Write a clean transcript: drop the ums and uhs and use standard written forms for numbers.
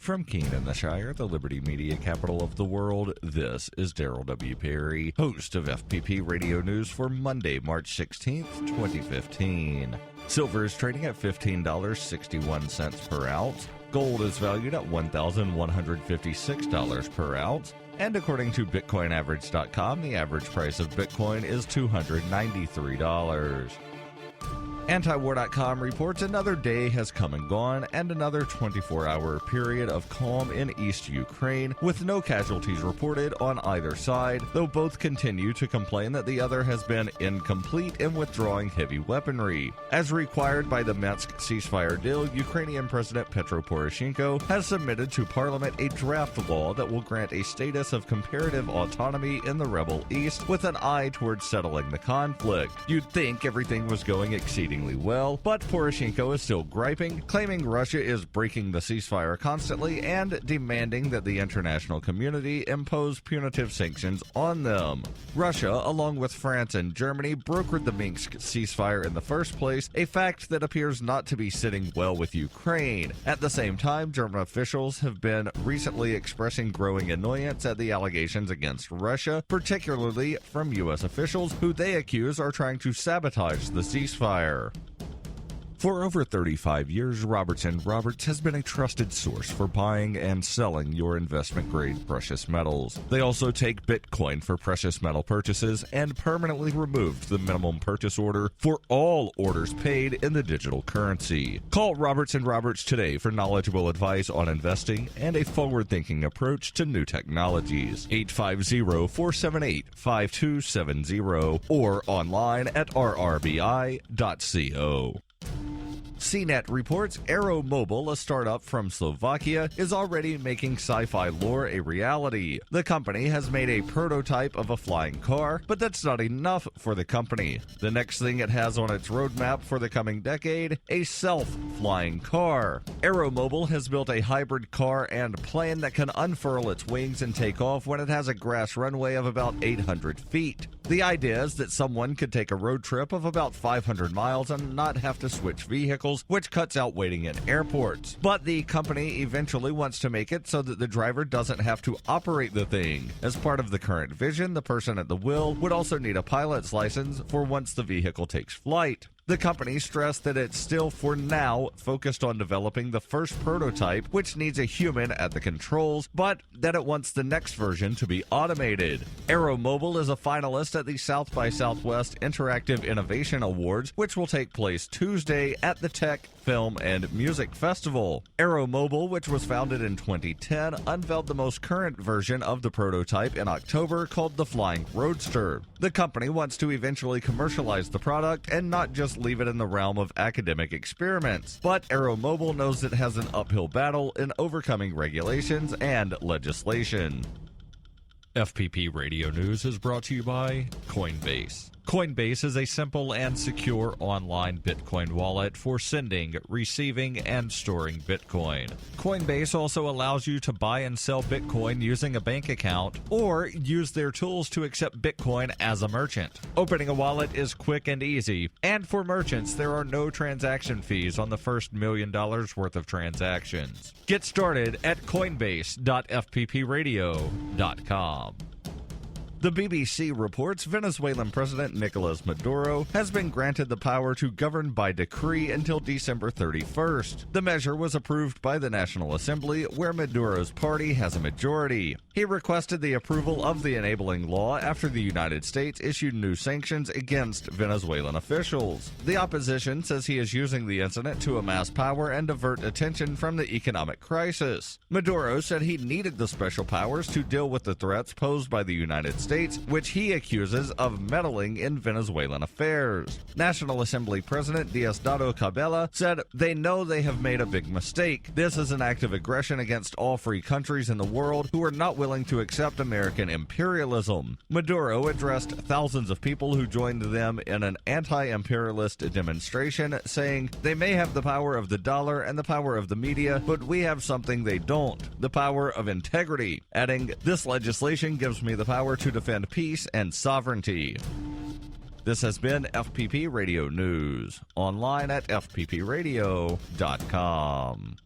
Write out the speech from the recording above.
From Keene in the Shire, the Liberty Media capital of the world, this is Daryl W. Perry, host of FPP Radio News for Monday, March 16th, 2015. Silver is trading at $15.61 per ounce. Gold is valued at $1,156 per ounce. And according to BitcoinAverage.com, the average price of Bitcoin is $293. Antiwar.com reports another day has come and gone, and another 24-hour period of calm in East Ukraine, with no casualties reported on either side, though both continue to complain that the other has been incomplete in withdrawing heavy weaponry. As required by the Minsk ceasefire deal, Ukrainian President Petro Poroshenko has submitted to Parliament a draft law that will grant a status of comparative autonomy in the rebel East, with an eye towards settling the conflict. You'd think everything was going exceedingly well, but Poroshenko is still griping, claiming Russia is breaking the ceasefire constantly and demanding that the international community impose punitive sanctions on them. Russia, along with France and Germany, brokered the Minsk ceasefire in the first place, a fact that appears not to be sitting well with Ukraine. At the same time, German officials have been recently expressing growing annoyance at the allegations against Russia, particularly from U.S. officials who they accuse are trying to sabotage the ceasefire. For over 35 years, Robertson Roberts has been a trusted source for buying and selling your investment-grade precious metals. They also take Bitcoin for precious metal purchases and permanently removed the minimum purchase order for all orders paid in the digital currency. Call Robertson Roberts today for knowledgeable advice on investing and a forward-thinking approach to new technologies. 850-478-5270 or online at rrbi.co. CNET reports AeroMobil, a startup from Slovakia, is already making sci-fi lore a reality. The company has made a prototype of a flying car, but that's not enough for the company. The next thing it has on its roadmap for the coming decade, a self-flying car. AeroMobil has built a hybrid car and plane that can unfurl its wings and take off when it has a grass runway of about 800 feet. The idea is that someone could take a road trip of about 500 miles and not have to switch vehicles, which cuts out waiting in airports. But the company eventually wants to make it so that the driver doesn't have to operate the thing. As part of the current vision, the person at the wheel would also need a pilot's license for once the vehicle takes flight. The company stressed that it's still, for now, focused on developing the first prototype, which needs a human at the controls, but that it wants the next version to be automated. AeroMobil is a finalist at the South by Southwest Interactive Innovation Awards, which will take place Tuesday at the Tech, Film, and Music Festival. AeroMobil, which was founded in 2010, unveiled the most current version of the prototype in October, called the Flying Roadster. The company wants to eventually commercialize the product and not just leave it in the realm of academic experiments. But AeroMobil knows it has an uphill battle in overcoming regulations and legislation. FPP Radio News is brought to you by Coinbase. Coinbase is a simple and secure online Bitcoin wallet for sending, receiving, and storing Bitcoin. Coinbase also allows you to buy and sell Bitcoin using a bank account or use their tools to accept Bitcoin as a merchant. Opening a wallet is quick and easy, and for merchants, there are no transaction fees on the first $1 million worth of transactions. Get started at coinbase.fppradio.com. The BBC reports Venezuelan President Nicolas Maduro has been granted the power to govern by decree until December 31st. The measure was approved by the National Assembly, where Maduro's party has a majority. He requested the approval of the enabling law after the United States issued new sanctions against Venezuelan officials. The opposition says he is using the incident to amass power and divert attention from the economic crisis. Maduro said he needed the special powers to deal with the threats posed by the United States, which he accuses of meddling in Venezuelan affairs. National Assembly President Diosdado Cabello said they know they have made a big mistake. This is an act of aggression against all free countries in the world who are not willing to accept American imperialism. Maduro addressed thousands of people who joined them in an anti-imperialist demonstration, saying they may have the power of the dollar and the power of the media, but we have something they don't, the power of integrity, adding, "This legislation gives me the power to defend peace and sovereignty." This has been FPP Radio News, online at fppradio.com.